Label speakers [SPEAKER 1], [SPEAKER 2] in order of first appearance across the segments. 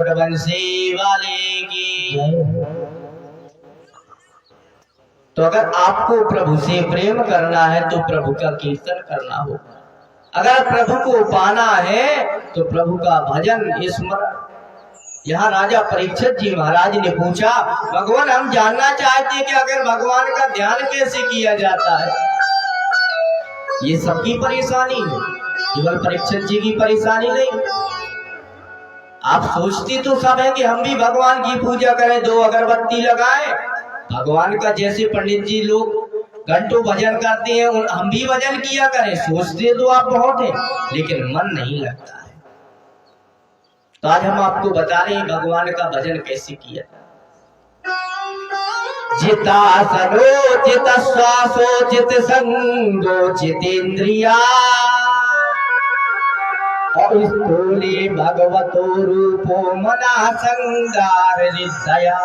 [SPEAKER 1] बंसी वाले की। तो अगर आपको प्रभु से प्रेम करना है तो प्रभु का कीर्तन करना होगा। अगर प्रभु को पाना है तो प्रभु का भजन स्मरण। यहाँ राजा परीक्षित जी महाराज ने पूछा, भगवान हम जानना चाहते हैं कि अगर भगवान का ध्यान कैसे किया जाता है। ये सबकी परेशानी है, केवल परीक्षित जी की परेशानी नहीं। आप सोचते तो सब है कि हम भी भगवान की पूजा करें, 2 अगरबत्ती लगाएं, भगवान का जैसे पंडित जी लोग घंटों भजन करते हैं हम भी भजन किया करें। सोचते तो आप बहुत है लेकिन मन नहीं लगता है। तो आज हम आपको बता रहे हैं भगवान का भजन कैसे किया। जितासनो जित श्वासो जित संगो जितेंद्रिया और स्थूले भगवतो रूपो मना संगार हृदया।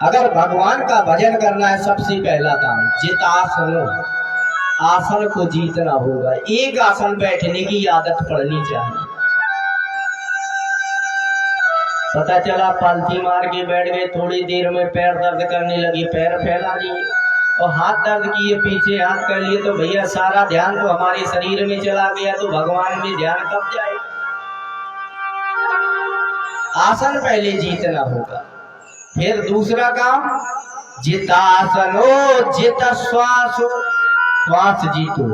[SPEAKER 1] अगर भगवान का भजन करना है सबसे पहला काम जितासनो, आसन को जीतना होगा। एक आसन बैठने की आदत पड़नी चाहिए। पता चला पालथी मार के बैठ गए, थोड़ी देर में पैर दर्द करने लगी, पैर फैला लिए और हाथ दर्द किए, पीछे हाथ कर लिए, तो भैया सारा ध्यान तो हमारे शरीर में चला गया, तो भगवान में ध्यान कब जाए। आसन पहले जीतना होगा। फिर दूसरा काम जितासनो जित श्वासो, श्वास जीतो।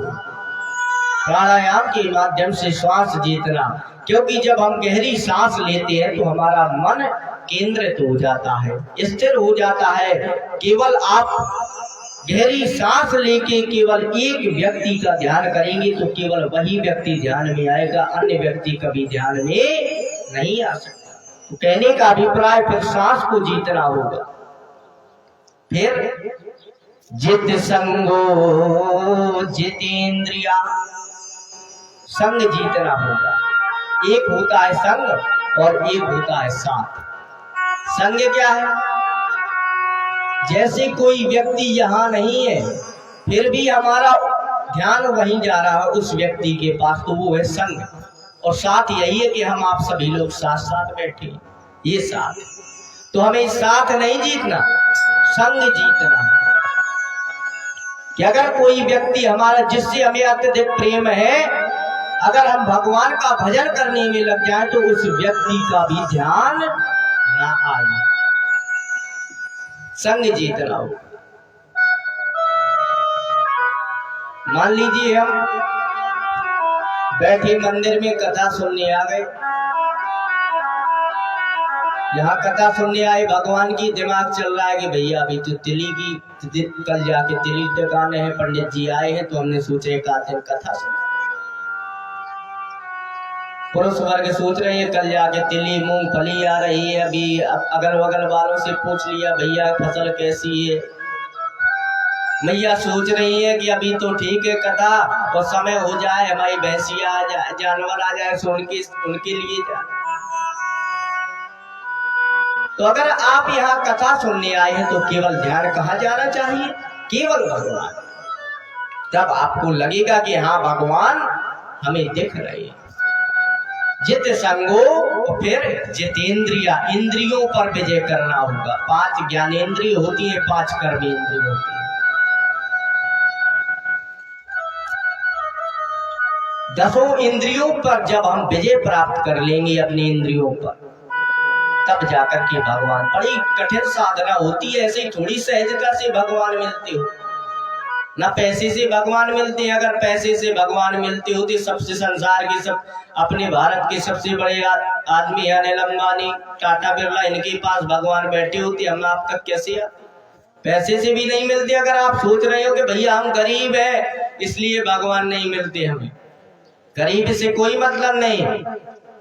[SPEAKER 1] प्राणायाम के माध्यम से श्वास जीतना, क्योंकि जब हम गहरी सांस लेते हैं तो हमारा मन केंद्रित हो जाता है, स्थिर हो जाता है। केवल आप गहरी सांस लेके केवल एक व्यक्ति का ध्यान करेंगे तो केवल वही व्यक्ति ध्यान में आएगा, अन्य व्यक्ति कभी ध्यान में नहीं आ सकता। तो कहने का अभिप्राय फिर सांस को जीतना होगा। फिर जित संगो जितेंद्रिया, संग जीतना होगा। एक होता है संग और एक होता है साथ। संग क्या है? जैसे कोई व्यक्ति यहाँ नहीं है फिर भी हमारा ध्यान वहीं जा रहा है उस व्यक्ति के पास, तो वो है संग। और साथ यही है कि हम आप सभी लोग साथ साथ बैठे, ये साथ। तो हमें साथ नहीं जीतना, संग जीतना है। कि अगर कोई व्यक्ति हमारा जिससे हमें अत्यधिक प्रेम है, अगर हम भगवान का भजन करने में लग जाए तो उस व्यक्ति का भी ध्यान ना आए। संग जीतना हो। मान लीजिए हम बैठे मंदिर में कथा सुनने आ गए, यहाँ कथा सुनने आए, भगवान की दिमाग चल रहा है कि भैया अभी तो तिली की कल जाके तिली टिकाने हैं, पंडित जी आए हैं, तो हमने सोचा एक आध दिन कथा सुना। पुरुष वर्ग सोच रहे हैं कल जाके तिली मूंगफली आ रही है, अभी अगल बगल वालों से पूछ लिया भैया फसल कैसी है। मैया सोच रही है कि अभी तो ठीक है कथा, और समय हो जाए हमारी भैंसिया आ जाए, जानवर आ जाए, सो उनके लिए जाए। तो अगर आप यहाँ कथा सुनने आए हैं तो केवल ध्यान कहाँ जाना चाहिए? केवल भगवान। तब आपको लगेगा कि हाँ भगवान हमें दिख रहे हैं। जित संगो, फिर जितेंद्रिया, इंद्रियों पर विजय करना होगा। 5 ज्ञानेंद्रिय होती है, 5 कर्मेंद्रिय होती है। दसों इंद्रियों पर जब हम विजय प्राप्त कर लेंगे अपनी इंद्रियों पर, तब जाकर के भगवान, बड़ी कठिन साधना होती है, ऐसे थोड़ी सहजता से भगवान मिलते हो ना, पैसे से भगवान मिलते हैं। अगर पैसे से भगवान मिलते होते, सबसे संसार के सब अपने भारत के सबसे बड़े आदमी है अनिल अंबानी, टाटा बिरला, इनके पास भगवान बैठे होते, हम आप तक कैसे आते? पैसे से भी नहीं मिलते। अगर आप सोच रहे हो कि भैया हम गरीब है इसलिए भगवान नहीं मिलते, हमें गरीब से कोई मतलब नहीं,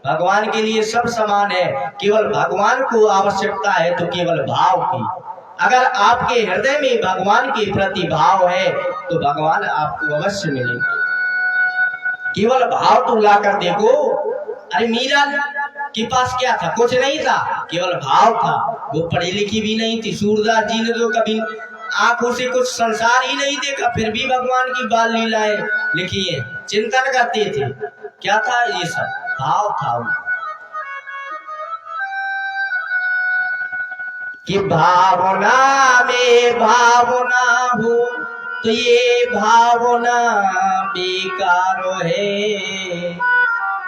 [SPEAKER 1] भगवान के लिए सब समान है। केवल भगवान को आवश्यकता है तो केवल भाव की। अगर आपके हृदय में भगवान के प्रति भाव है तो भगवान आपको अवश्य मिलेंगे। केवल भाव तो लाकर देखो। अरे मीरा के पास क्या था? कुछ नहीं था, केवल भाव था। वो पढ़ी लिखी भी नहीं थी। सूरदास जी ने तो कभी आंखों से कुछ संसार ही नहीं देखा, फिर भी भगवान की बाल लीलाएं लिखी है, चिंतन करते थे। क्या था? ये सब भाव था। कि भावना में भावना हो तो ये भावना बेकार है,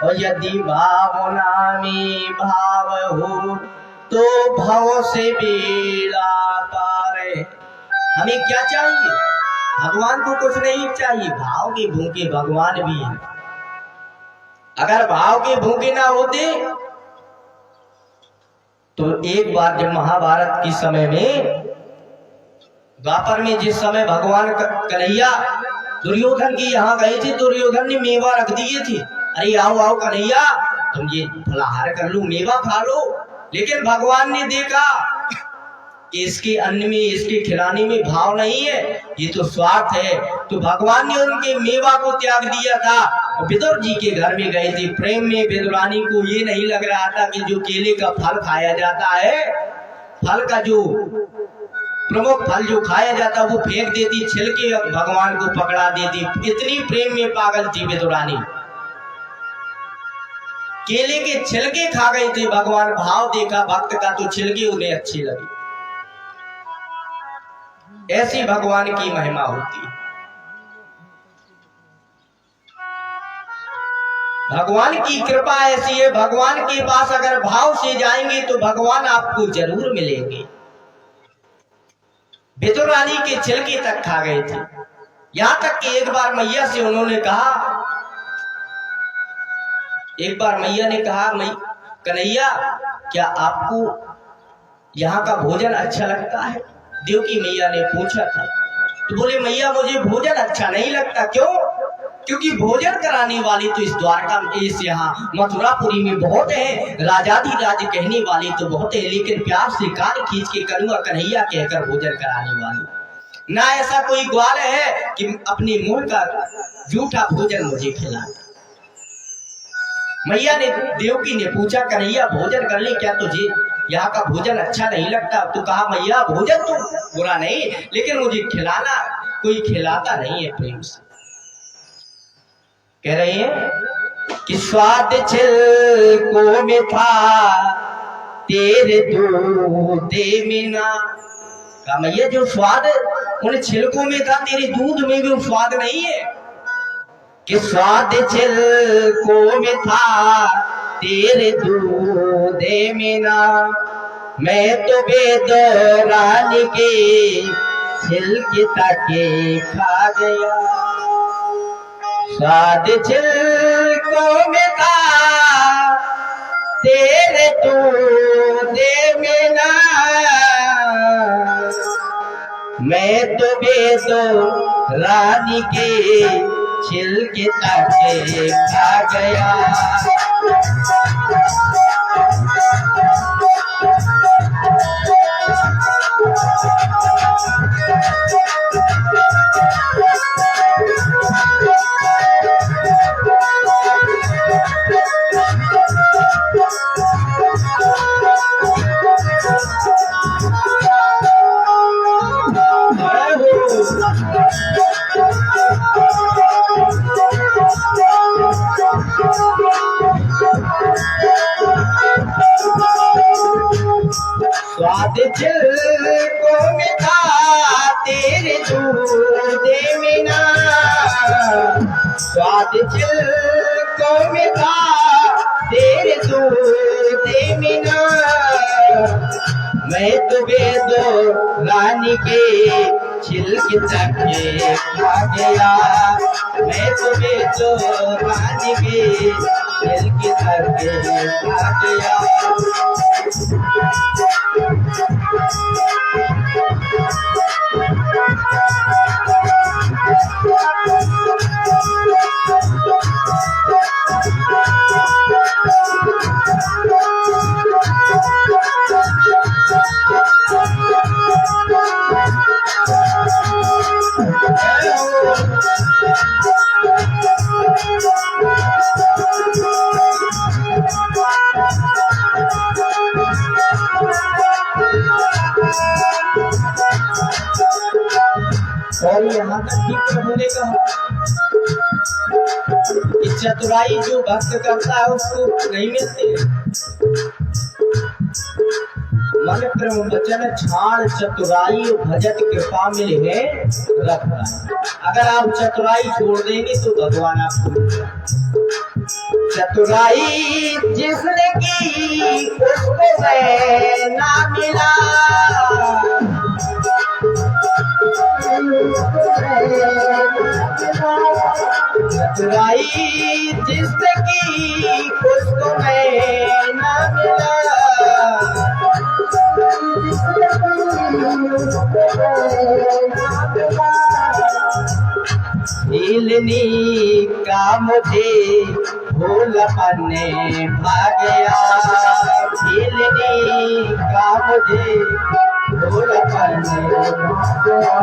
[SPEAKER 1] और यदि भावना में भाव हो तो भाव से बेड़ा पार है। हमें क्या चाहिए? भगवान को कुछ नहीं चाहिए, भाव के भूखे भगवान भी है। अगर भाव के भूखे ना होते तो एक बार जब महाभारत के समय में, द्वापर में जिस समय भगवान कन्हैया दुर्योधन की यहाँ गए थे, दुर्योधन ने मेवा रख दिए थे, अरे आओ आओ कन्हैया तुम ये फलाहार कर लो, मेवा खा लो। लेकिन भगवान ने देखा कि इसके अन्न में, इसके खिलाने में भाव नहीं है, ये तो स्वार्थ है, तो भगवान ने उनके मेवा को त्याग दिया था। विदुर जी के घर में गए थे, प्रेम में विदुरानी को ये नहीं लग रहा था कि जो केले का फल खाया जाता है, फल का जो प्रमुख फल जो खाया जाता वो फेंक देती, छिलके भगवान को पकड़ा देती। इतनी प्रेम में पागल थी विदुरानी, केले के छिलके खा गए थे। भगवान भाव देखा भक्त का तो छिलके उन्हें अच्छे लगे। ऐसी भगवान की महिमा होती है। भगवान की कृपा ऐसी है, भगवान के पास अगर भाव से जाएंगे तो भगवान आपको जरूर मिलेंगे। विदुर रानी के छिलके तक खा गए थे, यहां तक कि एक बार मैया से उन्होंने कहा, एक बार मैया ने कहा, कन्हैया क्या आपको यहाँ का भोजन अच्छा लगता है? देवकी मैया ने पूछा था, तो बोले मैया मुझे भोजन अच्छा नहीं लगता। क्यों? क्योंकि भोजन कराने वाली तो इस द्वारका में, इस यहाँ मथुरापुरी में बहुत है, राजाधिराज कहने वाली तो बहुत है, लेकिन प्यार से कान खींच के करूंगा कन्हैया कहकर भोजन कराने वाली ना ऐसा कोई ग्वाल है कि अपने मुंह का झूठा भोजन मुझे खिलाए। मैया ने, देवकी ने पूछा कन्हैया भोजन कर ले, क्या तुझे यहाँ का भोजन अच्छा नहीं लगता? तो कहा मैया भोजन तो बुरा नहीं, लेकिन मुझे खिलाना कोई खिलाता नहीं है प्रेम से। कह रही है कि स्वाद छिलकों में था तेरे दूध में ना। कहा मैया जो स्वाद उन छिलकों में था तेरे दूध में भी वो स्वाद नहीं है। कि स्वाद छिलकों में था तेरे दूध में ना, मैं तो बेदरानी के छिलके ताके खा गया। स्वाद छिलकों में था तेरे दूध में ना, मैं तो बेदरानी के छिलके ताके खा गया। स्वाद छिलकों में था तेरे दूध में ना, स्वाद छिलकों में था तेरे दूध में ना, मैं तो बेदरानी के छिलके ताके खा गया। मैं तो बेदरानी के छिलके ताके खा गया। और यहाँ तक भी प्रभु ने कहा कि चतुराई जो भक्त करता है उसको नहीं मिलती। मन क्रम वचन छाड़ चतुराई भजत कृपा मिले रख। अगर आप चतुराई छोड़ देंगे तो भगवान आपको, चतुराई जिसने की उसको मैं ना मिला, चतुराई जिसने की उसको मैं ना मिला, हिलनी का मुझे भूलपने भागया, हिलनी का मुझे भूलपने भागया।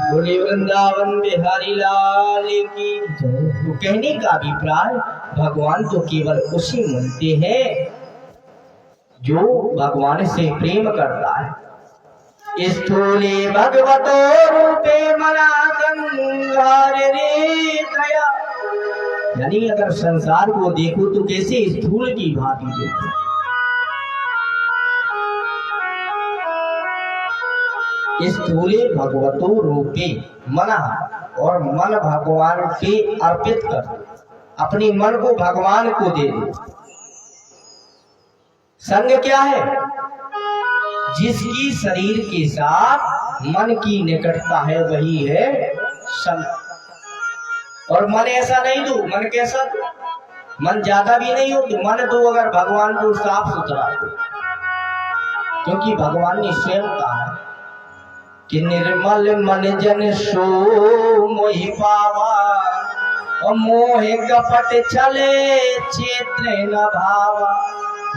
[SPEAKER 1] बोले वृंदावन बिहारी लाल की। तो कहने का अभिप्राय, भगवान तो केवल उसी मिलते हैं जो भगवान से प्रेम करता है। स्थूले भगवतो रूपे मना गंगार रे दया, यानी अगर संसार को देखो तो कैसे स्थूल की भांति देखो। स्थूले भगवतो रूपे मना, और मन भगवान के अर्पित कर, अपनी मन को भगवान को दे दो। संग क्या है? जिसकी शरीर के साथ मन की निकटता है वही है संग। और मन ऐसा नहीं दो, मन कैसा? मन ज्यादा भी नहीं हो, मन दो अगर भगवान को साफ सुथरा, क्योंकि भगवान ने स्वयं कहा है कि निर्मल मन जन सो मोहि पावा, और मोह कपट चले क्षेत्र न भावा।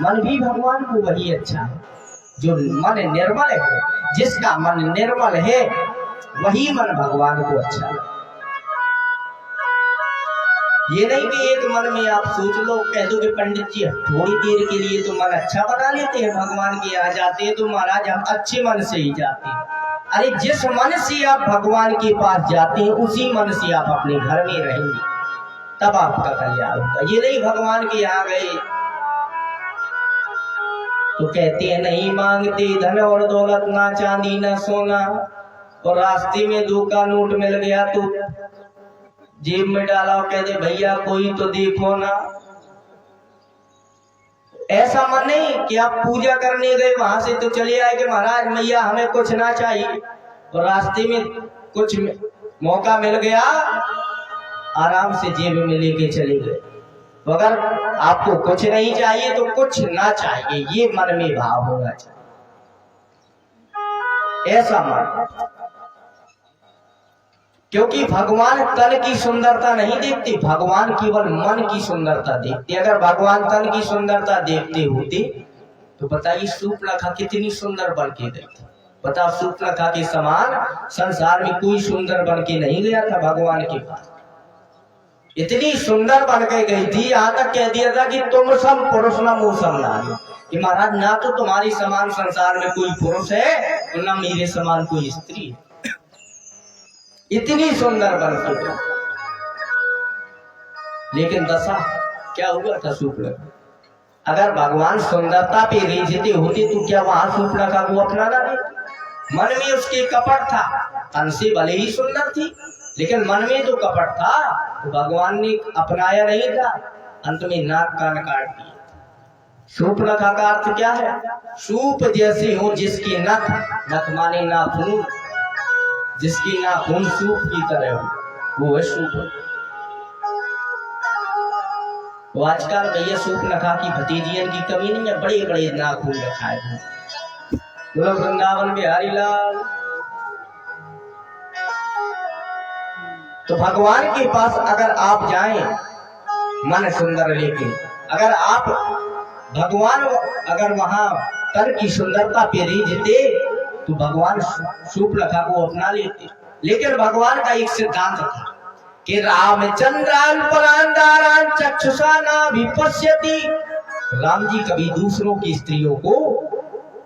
[SPEAKER 1] मन भी भगवान को वही अच्छा है जो मन निर्मल है। जिसका मन निर्मल है वही मन भगवान को अच्छा है। ये नहीं कि एक मन में आप सोच लो, कह दो कि पंडित जी थोड़ी देर के लिए तो मन अच्छा बना लेते हैं, भगवान के यहाँ जाते हैं तो महाराज हम अच्छे मन से ही जाते हैं। अरे जिस मन से आप भगवान के पास जाते हैं उसी मन से आप अपने घर में रहेंगे, तब आपका कल्याण होगा। ये नहीं भगवान के यहाँ गए तो कहते हैं नहीं मांगते धन और दौलत, ना चांदी ना सोना, और रास्ते में 2 का नोट मिल गया तो जेब में डाला और कहते भैया कोई तो देखो ना। ऐसा मन नहीं कि आप पूजा करने गए वहां से तो चले आए कि महाराज मैया हमें कुछ ना चाहिए, और रास्ते में कुछ मौका मिल गया आराम से जेब में लेके चले गए। अगर आपको कुछ नहीं चाहिए तो कुछ ना चाहिए, ये मन में भाव होना चाहिए, ऐसा मन। क्योंकि भगवान तन की सुंदरता नहीं देखते, भगवान केवल मन की सुंदरता देखते। अगर भगवान तन की सुंदरता देखते होते तो बताइए सूर्पनखा कितनी सुंदर बन के गई थी। बताओ सूर्पनखा के समान संसार में कोई सुंदर बन के नहीं गया था भगवान के पास। इतनी सुंदर बन के गई थी, यहाँ तक कह दिया था कि तुम सब पुरुष न मूसम नारी, कि महाराज ना तो तुम्हारी समान संसार में कोई पुरुष है और न मेरे समान कोई स्त्री है। इतनी सुंदर बन के, लेकिन दशा क्या हुआ था सूर्पनखा? अगर भगवान सुंदरता पे रेंजते होते तो क्या वहां सूर्पनखा को अपनाना नहीं? मन में उसके कपट था, तन से भले ही सुंदर थी लेकिन मन में तो कपट था, तो भगवान ने अपनाया नहीं था। अंत में नाक कान काट दिए। शूर्पणखा का अर्थ क्या है? सूप जैसी हो जिसकी नख, नख माने नाखून, जिसकी नाखून सूप की तरह हो, वो है सूप। तो आजकल भैया शूर्पणखा की भतीजियन की कमी नहीं है, बड़े बड़े नाखून रखाए हैं। बोलो वृंदावन बिहारी लाल। तो भगवान के पास अगर आप जाएं मन सुंदर लेके, अगर आप भगवान अगर वहां कर की सुंदरता पे रीझते तो भगवान शूर्पणखा को अपना लेते। लेकिन भगवान का एक सिद्धांत था कि रामचंद्रान परांदारान चक्षुषा न विपश्यति। राम जी कभी दूसरों की स्त्रियों को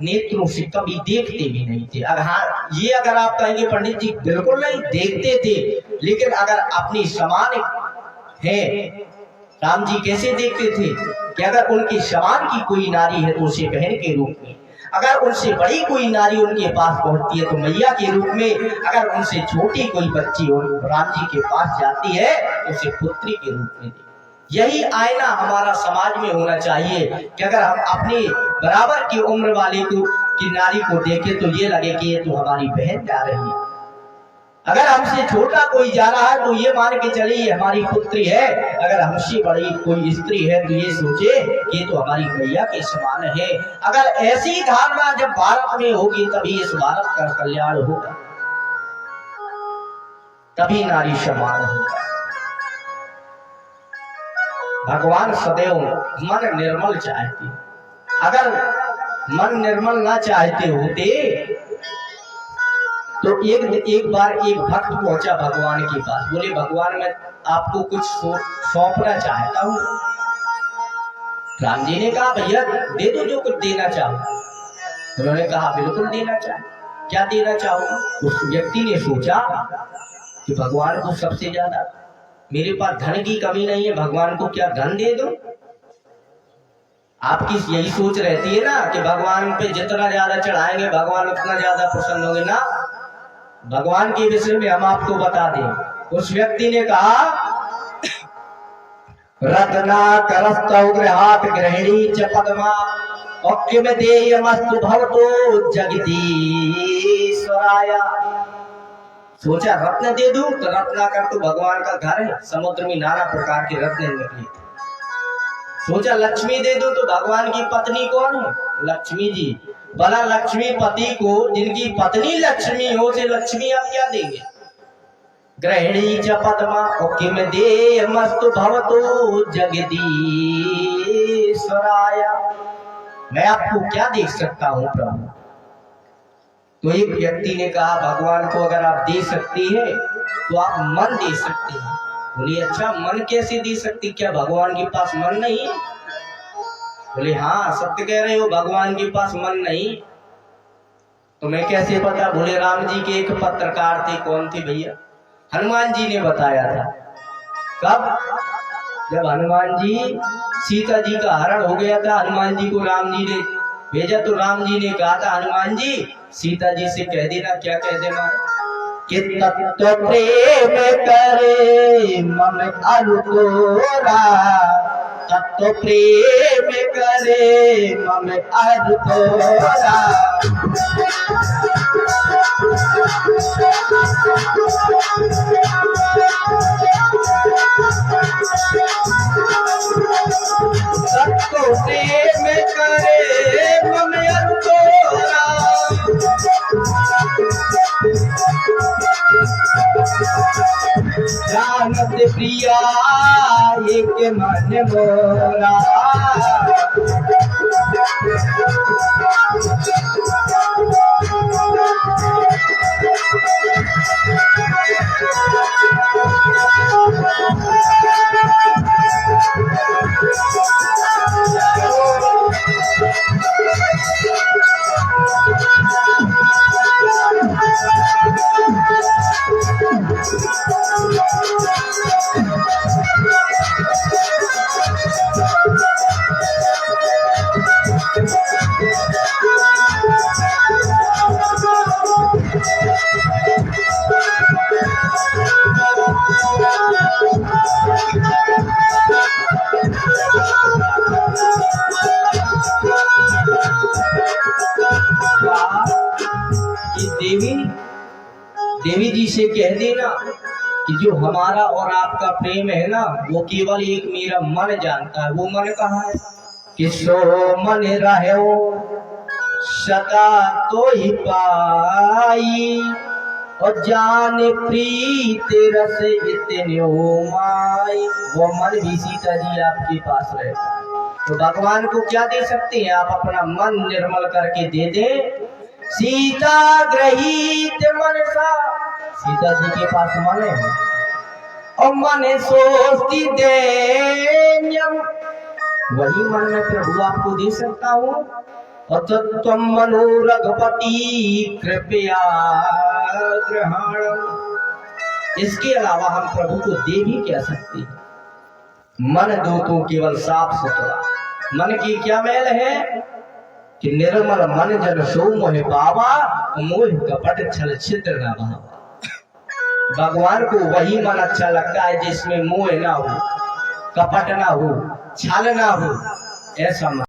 [SPEAKER 1] नेत्रों से कभी देखते भी नहीं थे। हाँ, ये अगर आप कहेंगे पंडित जी बिल्कुल नहीं देखते थे, लेकिन अगर अपनी समान है, राम जी कैसे देखते थे कि अगर उनके समान की कोई नारी है तो उसे बहन के रूप में, अगर उनसे बड़ी कोई नारी उनके पास पहुंचती है तो मैया के रूप में, अगर उनसे छोटी कोई बच्ची राम जी के पास जाती है तो उसे पुत्री के रूप में। यही आईना हमारा समाज में होना चाहिए कि अगर हम अपने बराबर की उम्र वाले को की नारी को देखें तो ये लगे कि ये तो हमारी बहन जा रही है। अगर हमसे छोटा कोई जा रहा है तो ये मान के चले ये हमारी पुत्री है। अगर हमसे बड़ी कोई स्त्री है तो ये सोचे ये तो हमारी मैया के समान है। अगर ऐसी धारणा जब भारत में होगी तभी इस भारत का कल्याण होगा, तभी नारी समान होगा। भगवान सदैव मन निर्मल चाहते। अगर मन निर्मल ना चाहते होते तो एक बार एक भक्त पहुंचा भगवान के पास, बोले भगवान मैं आपको कुछ सौंपना चाहता हूँ। राम जी ने कहा भैया दे दो जो कुछ देना चाहो। उन्होंने कहा बिल्कुल देना चाहे, क्या देना चाहो। उस व्यक्ति ने सोचा कि भगवान को सबसे ज्यादा मेरे पास धन की कमी नहीं है, भगवान को क्या धन दे दूं। आपकी यही सोच रहती है ना कि भगवान पे जितना ज्यादा चढ़ाएंगे भगवान उतना ज्यादा प्रसन्न होंगे ना। भगवान के विषय में हम आपको बता दें। उस व्यक्ति ने कहा रत्ना करस्तौ गृहात गृहिणी च पद्मा और किम देयमस्तु भवतो जगदीश्वराय। सोचा रत्न दे दूं तो रत्नाकर तो भगवान का घर है, समुद्र में नाना प्रकार के रत्न निकले थे। सोचा लक्ष्मी दे दूं तो भगवान की पत्नी कौन है? लक्ष्मी जी। भला लक्ष्मी पति को जिनकी पत्नी लक्ष्मी हो से लक्ष्मी आप क्या देंगे? गृहिणी च पद्मा और किम देयमस्तु भवतो जगदीश्वराय। मैं आपको क्या दे सकता हूँ प्रभु। तो एक व्यक्ति ने कहा भगवान को अगर आप दे सकती है तो आप मन दे सकते हैं। बोले अच्छा मन कैसे दे सकती, क्या भगवान के पास मन नहीं है? बोले हाँ सत्य कह रहे हो, भगवान के पास मन नहीं। तो मैं कैसे पता? बोले राम जी के एक पत्रकार थे, कौन थे भैया? हनुमान जी ने बताया था। कब? जब हनुमान जी सीता जी का हरण हो गया था, हनुमान जी को राम जी ने भेजा तो राम जी ने कहा था हनुमान जी सीता जी से कह देना, क्या कह देना कि तत्व प्रेम करे मन अरुतोरा, तत्व प्रेम करे मन अरुतोरा। तत्व प्रेम करे मन अरुतोरा। जानत प्रिया एक मन मोरा। से कह देना कि जो हमारा और आपका प्रेम है ना, वो केवल एक मेरा मन जानता है। वो मन कहाँ है? कि सो मन रहो सदा तो ही पाई, और जाने प्रीत रस इतने माई। वो मन भी सीता जी आपके पास रहे। तो भगवान को क्या दे सकते हैं? आप अपना मन निर्मल करके दे दें। सीता ग्रहीत मनसा, सीता जी के पास मन है और मन सोचती देन्यम, वही मन में प्रभु आपको दे सकता हूँ। और तत्त्वम मनो रघुपति कृपया ग्रहण। इसके अलावा हम प्रभु को दे भी क्या सकते हैं? मन दो तो केवल साफ सुथरा। मन की क्या मैल है? कि निर्मल मन जन सो मोह पावा, मोह कपट छल छिद्र न भावा। भगवान को वही मन अच्छा लगता है जिसमें मोह ना हो, कपट ना हो, छल ना हो। ऐसा मन